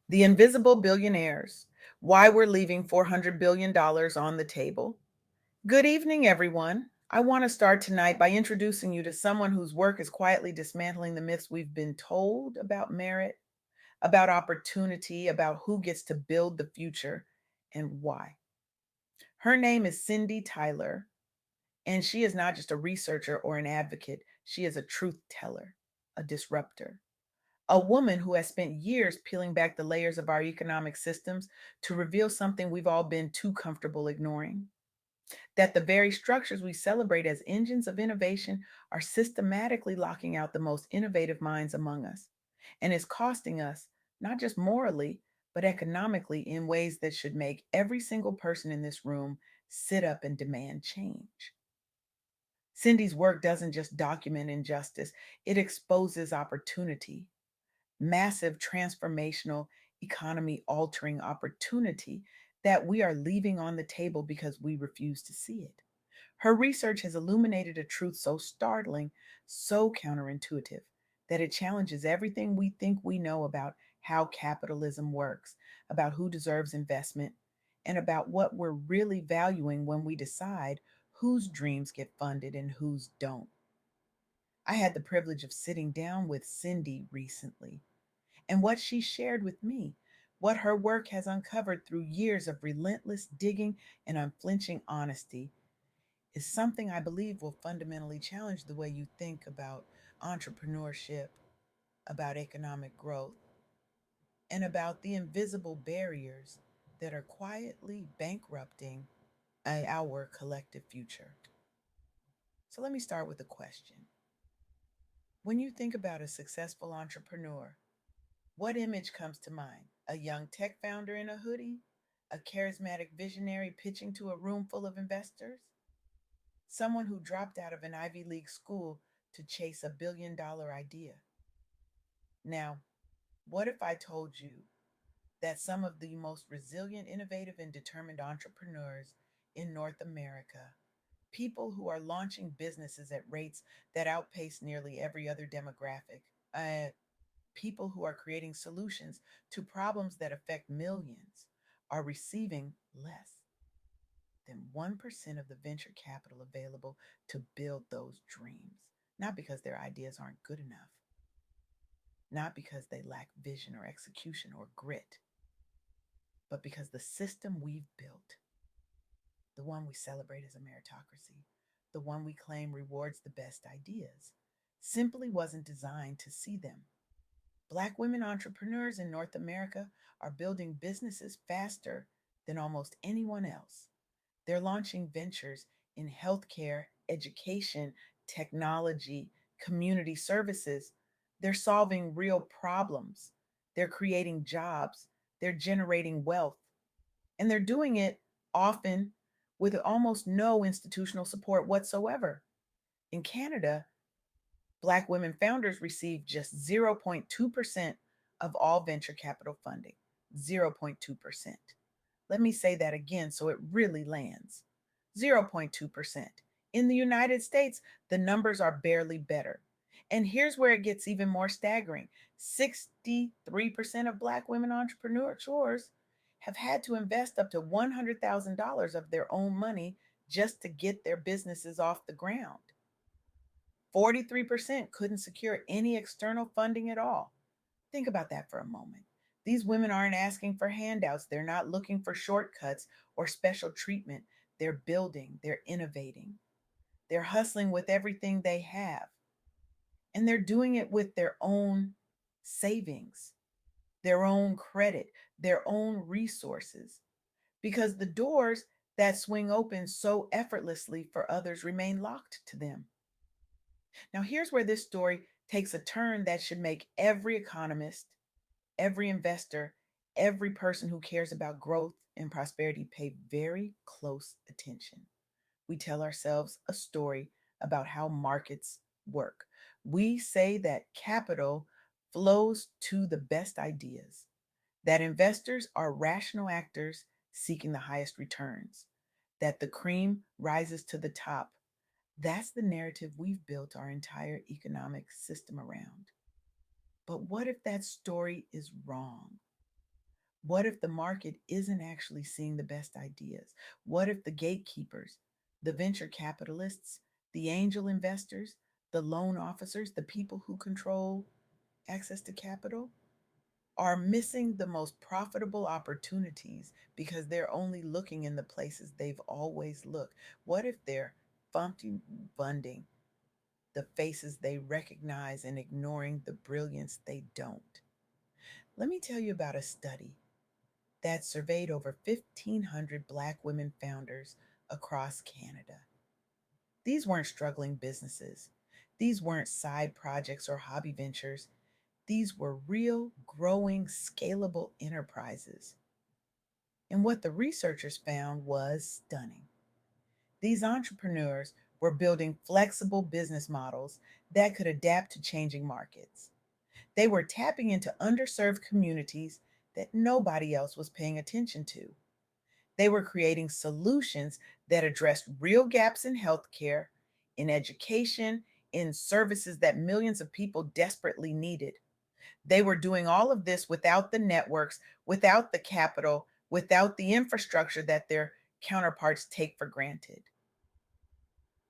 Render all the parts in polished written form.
The invisible billionaires, why we're leaving $400 billion on the table. Good evening, everyone. I want to start tonight by introducing you to someone whose work is quietly dismantling the myths we've been told about merit, about opportunity, about who gets to build the future, and why. Her name is Cindy Tyler, and she is not just a researcher or an advocate, she is a truth teller, a disruptor, a woman who has spent years peeling back the layers of our economic systems to reveal something we've all been too comfortable ignoring, that the very structures we celebrate as engines of innovation are systematically locking out the most innovative minds among us, and is costing us, not just morally, but economically in ways that should make every single person in this room sit up and demand change. Cindy's work doesn't just document injustice, it exposes opportunity, massive transformational economy altering opportunity that we are leaving on the table because we refuse to see it. Her research has illuminated a truth so startling, so counterintuitive, that it challenges everything we think we know about how capitalism works, about who deserves investment, and about what we're really valuing when we decide whose dreams get funded and whose don't. I had the privilege of sitting down with Cindy recently, and what she shared with me, what her work has uncovered through years of relentless digging and unflinching honesty, is something I believe will fundamentally challenge the way you think about entrepreneurship, about economic growth, and about the invisible barriers that are quietly bankrupting our collective future. So let me start with a question. When you think about a successful entrepreneur, what image comes to mind? A young tech founder in a hoodie? A charismatic visionary pitching to a room full of investors? Someone who dropped out of an Ivy League school to chase $1 billion idea? Now, what if I told you that some of the most resilient, innovative, and determined entrepreneurs in North America, people who are launching businesses at rates that outpace nearly every other demographic, uh, people who are creating solutions to problems that affect millions, are receiving less than 1% of the venture capital available to build those dreams? Not because their ideas aren't good enough, not because they lack vision or execution or grit, but because the system we've built, the one we celebrate as a meritocracy, the one we claim rewards the best ideas, simply wasn't designed to see them. Black women entrepreneurs in North America are building businesses faster than almost anyone else. They're launching ventures in healthcare, education, technology, community services. They're solving real problems. They're creating jobs. They're generating wealth. And they're doing it often with almost no institutional support whatsoever. In Canada, Black women founders receive just 0.2% of all venture capital funding. 0.2%. Let me say that again so it really lands. 0.2%. In the United States, the numbers are barely better. And here's where it gets even more staggering: 63% of Black women entrepreneurs have had to invest up to $100,000 of their own money just to get their businesses off the ground. 43% couldn't secure any external funding at all. Think about that for a moment. These women aren't asking for handouts, they're not looking for shortcuts or special treatment. They're building, they're innovating, they're hustling with everything they have, and they're doing it with their own savings, their own credit, their own resources, because the doors that swing open so effortlessly for others remain locked to them. Now, here's where this story takes a turn that should make every economist, every investor, every person who cares about growth and prosperity pay very close attention. We tell ourselves a story about how markets work. We say that capital flows to the best ideas, that investors are rational actors seeking the highest returns, that the cream rises to the top. That's the narrative we've built our entire economic system around. But what if that story is wrong? What if the market isn't actually seeing the best ideas? What if the gatekeepers, the venture capitalists, the angel investors, the loan officers, the people who control access to capital, are missing the most profitable opportunities because they're only looking in the places they've always looked? What if they're funding the faces they recognize and ignoring the brilliance they don't? Let me tell you about a study that surveyed over 1,500 Black women founders across Canada. These weren't struggling businesses. These weren't side projects or hobby ventures. These were real, growing, scalable enterprises. And what the researchers found was stunning. These entrepreneurs were building flexible business models that could adapt to changing markets. They were tapping into underserved communities that nobody else was paying attention to. They were creating solutions that addressed real gaps in healthcare, in education, in services that millions of people desperately needed. They were doing all of this without the networks, without the capital, without the infrastructure that their counterparts take for granted.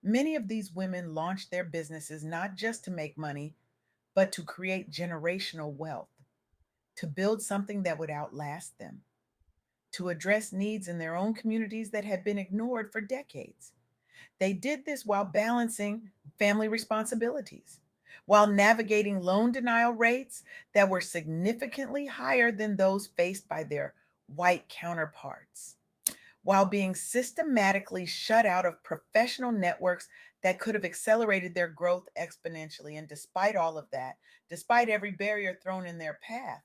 Many of these women launched their businesses not just to make money, but to create generational wealth, to build something that would outlast them, to address needs in their own communities that had been ignored for decades. They did this while balancing family responsibilities, while navigating loan denial rates that were significantly higher than those faced by their white counterparts, while being systematically shut out of professional networks that could have accelerated their growth exponentially. And despite all of that, despite every barrier thrown in their path,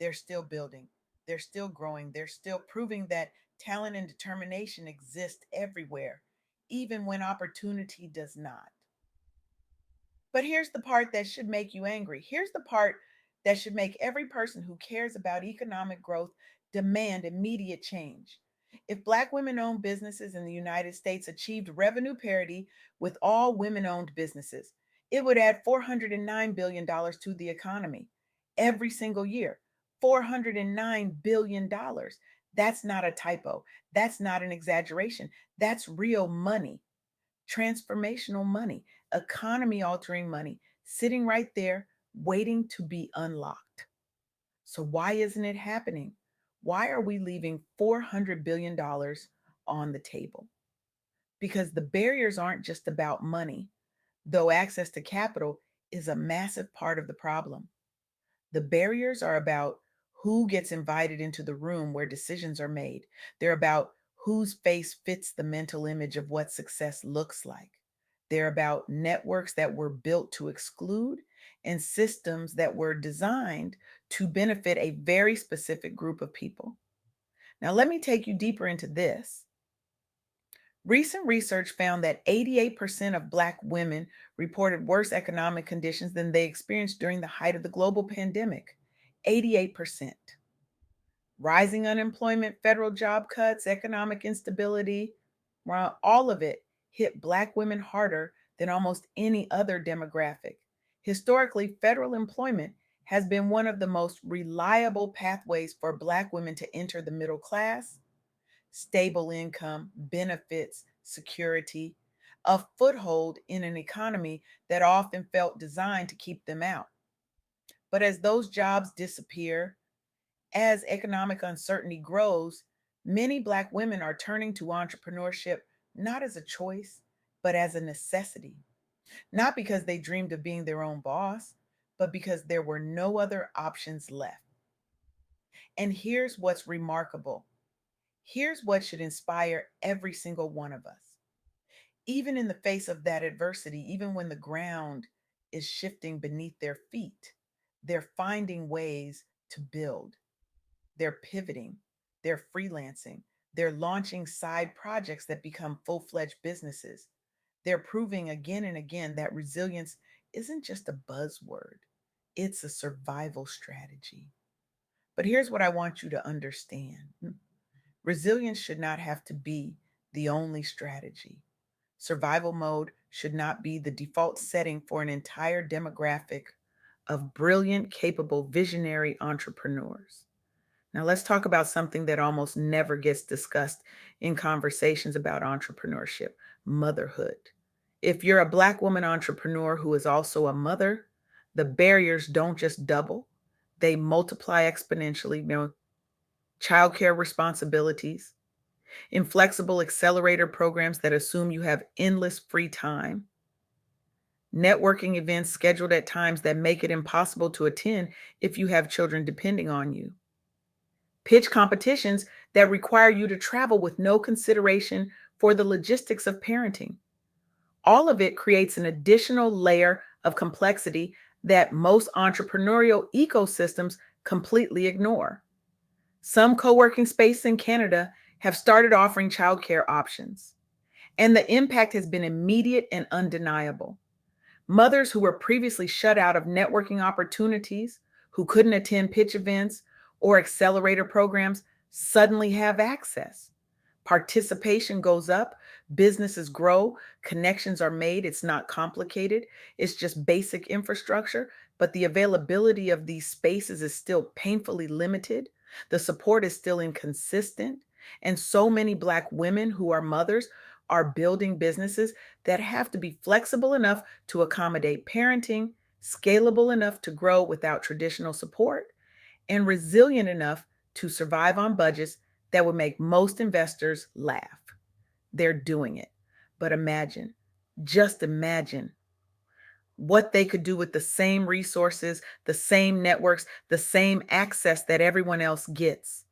they're still building, they're still growing, they're still proving that talent and determination exist everywhere, even when opportunity does not. But here's the part that should make you angry. Here's the part that should make every person who cares about economic growth demand immediate change. If Black women owned businesses in the United States achieved revenue parity with all women owned businesses, it would add $409 billion dollars to the economy every single year. $409 billion. Dollars. That's not a typo. That's not an exaggeration. That's real money, transformational money, economy altering money, sitting right there waiting to be unlocked. So, why isn't it happening? Why are we leaving $400 billion dollars on the table? Because the barriers aren't just about money, though access to capital is a massive part of the problem. The barriers are about who gets invited into the room where decisions are made. They're about whose face fits the mental image of what success looks like. They're about networks that were built to exclude and systems that were designed to benefit a very specific group of people. Now, let me take you deeper into this. Recent research found that 88% of Black women reported worse economic conditions than they experienced during the height of the global pandemic. 88%. Rising unemployment, federal job cuts, economic instability, well, all of it hit Black women harder than almost any other demographic. Historically, federal employment has been one of the most reliable pathways for Black women to enter the middle class, stable income, benefits, security, a foothold in an economy that often felt designed to keep them out. But as those jobs disappear, as economic uncertainty grows, many Black women are turning to entrepreneurship not as a choice, but as a necessity. Not because they dreamed of being their own boss, but because there were no other options left. And here's what's remarkable. Here's what should inspire every single one of us. Even in the face of that adversity, even when the ground is shifting beneath their feet, they're finding ways to build. They're pivoting, they're freelancing, they're launching side projects that become full fledged businesses. They're proving again and again that resilience isn't just a buzzword, it's a survival strategy. But here's what I want you to understand: resilience should not have to be the only strategy. Survival mode should not be the default setting for an entire demographic of brilliant, capable, visionary entrepreneurs. Now, let's talk about something that almost never gets discussed in conversations about entrepreneurship: motherhood. If you're a Black woman entrepreneur who is also a mother, the barriers don't just double, they multiply exponentially. Childcare responsibilities, inflexible accelerator programs that assume you have endless free time, networking events scheduled at times that make it impossible to attend if you have children depending on you, pitch competitions that require you to travel with no consideration for the logistics of parenting. All of it creates an additional layer of complexity that most entrepreneurial ecosystems completely ignore. Some co working spaces in Canada have started offering childcare options, and the impact has been immediate and undeniable. Mothers who were previously shut out of networking opportunities, who couldn't attend pitch events or accelerator programs, suddenly have access. Participation goes up, businesses grow, connections are made. It's not complicated, it's just basic infrastructure, but the availability of these spaces is still painfully limited. The support is still inconsistent. And so many Black women who are mothers are building businesses that have to be flexible enough to accommodate parenting, scalable enough to grow without traditional support, and resilient enough to survive on budgets that would make most investors laugh. They're doing it. But imagine, just imagine what they could do with the same resources, the same networks, the same access that everyone else gets.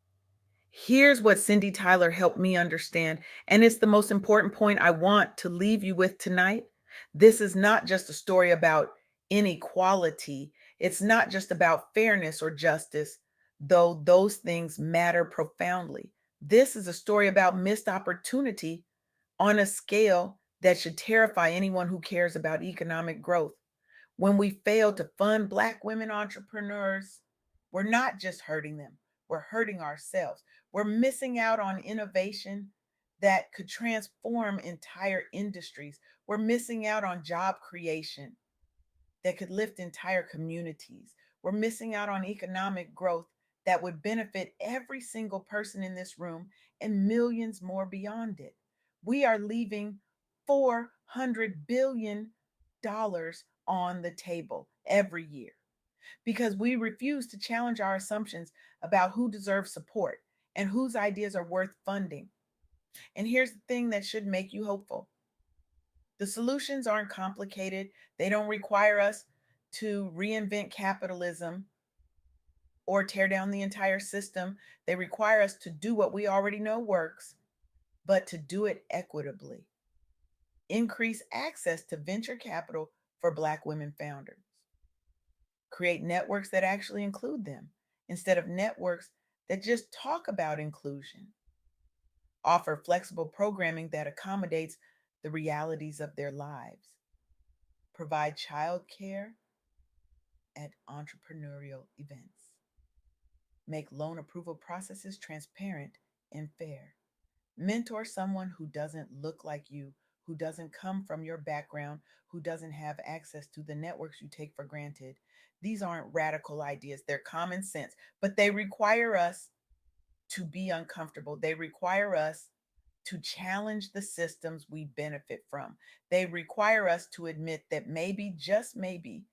Here's what Cindy Tyler helped me understand, and it's the most important point I want to leave you with tonight. This is not just a story about inequality, it's not just about fairness or justice, though those things matter profoundly. This is a story about missed opportunity on a scale that should terrify anyone who cares about economic growth. When we fail to fund Black women entrepreneurs, we're not just hurting them, we're hurting ourselves. We're missing out on innovation that could transform entire industries. We're missing out on job creation that could lift entire communities. We're missing out on economic growth that would benefit every single person in this room and millions more beyond it. We are leaving $400 billion dollars on the table every year because we refuse to challenge our assumptions about who deserves support and whose ideas are worth funding. And here's the thing that should make you hopeful: the solutions aren't complicated, they don't require us to reinvent capitalism or tear down the entire system. They require us to do what we already know works, but to do it equitably. Increase access to venture capital for Black women founders. Create networks that actually include them instead of networks that just talk about inclusion. Offer flexible programming that accommodates the realities of their lives. Provide childcare at entrepreneurial events. Make loan approval processes transparent and fair. Mentor someone who doesn't look like you, who doesn't come from your background, who doesn't have access to the networks you take for granted. These aren't radical ideas, they're common sense, but they require us to be uncomfortable. They require us to challenge the systems we benefit from. They require us to admit that maybe, just maybe,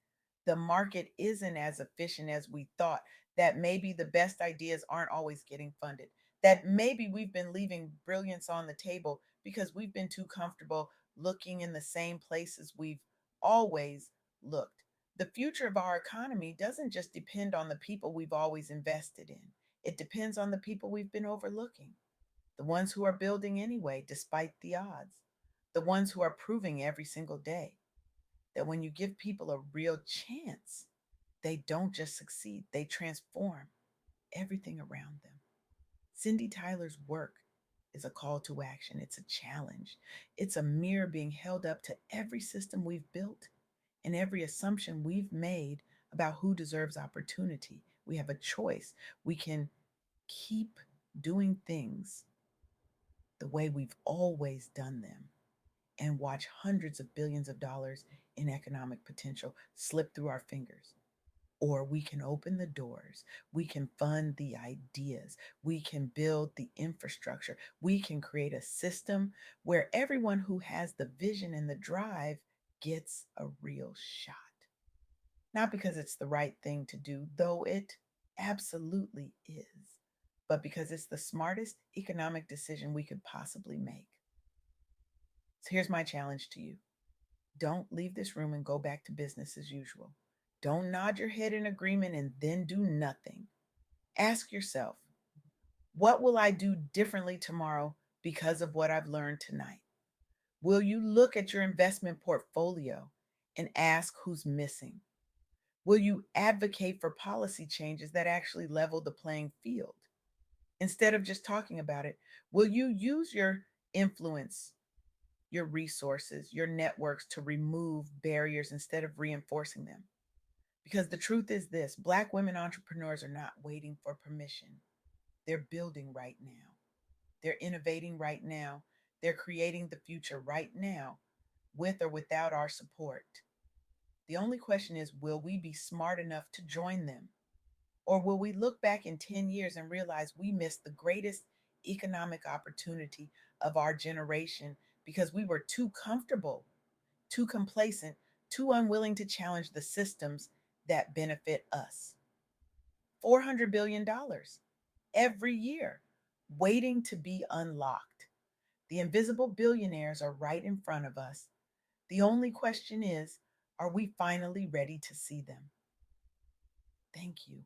the market isn't as efficient as we thought, that maybe the best ideas aren't always getting funded, that maybe we've been leaving brilliance on the table because we've been too comfortable looking in the same places we've always looked. The future of our economy doesn't just depend on the people we've always invested in, it depends on the people we've been overlooking, the ones who are building anyway, despite the odds, the ones who are proving every single day that when you give people a real chance, they don't just succeed, they transform everything around them. Cindy Tyler's work is a call to action, it's a challenge, it's a mirror being held up to every system we've built and every assumption we've made about who deserves opportunity. We have a choice. We can keep doing things the way we've always done them and watch hundreds of billions of dollars in economic potential slip through our fingers. or we can open the doors. We can fund the ideas. We can build the infrastructure. We can create a system where everyone who has the vision and the drive gets a real shot. Not because it's the right thing to do, though it absolutely is, but because it's the smartest economic decision we could possibly make. So here's my challenge to you: don't leave this room and go back to business as usual. Don't nod your head in agreement and then do nothing. Ask yourself, what will I do differently tomorrow because of what I've learned tonight? Will you look at your investment portfolio and ask who's missing? Will you advocate for policy changes that actually level the playing field? Instead of just talking about it, will you use your influence, your resources, your networks to remove barriers instead of reinforcing them? Because the truth is this: Black women entrepreneurs are not waiting for permission. They're building right now, they're innovating right now, they're creating the future right now, with or without our support. The only question is, will we be smart enough to join them? Or will we look back in 10 years and realize we missed the greatest economic opportunity of our generation because we were too comfortable, too complacent, too unwilling to challenge the systems that benefit us? $400 billion every year, waiting to be unlocked. The invisible billionaires are right in front of us. The only question is, are we finally ready to see them? Thank you.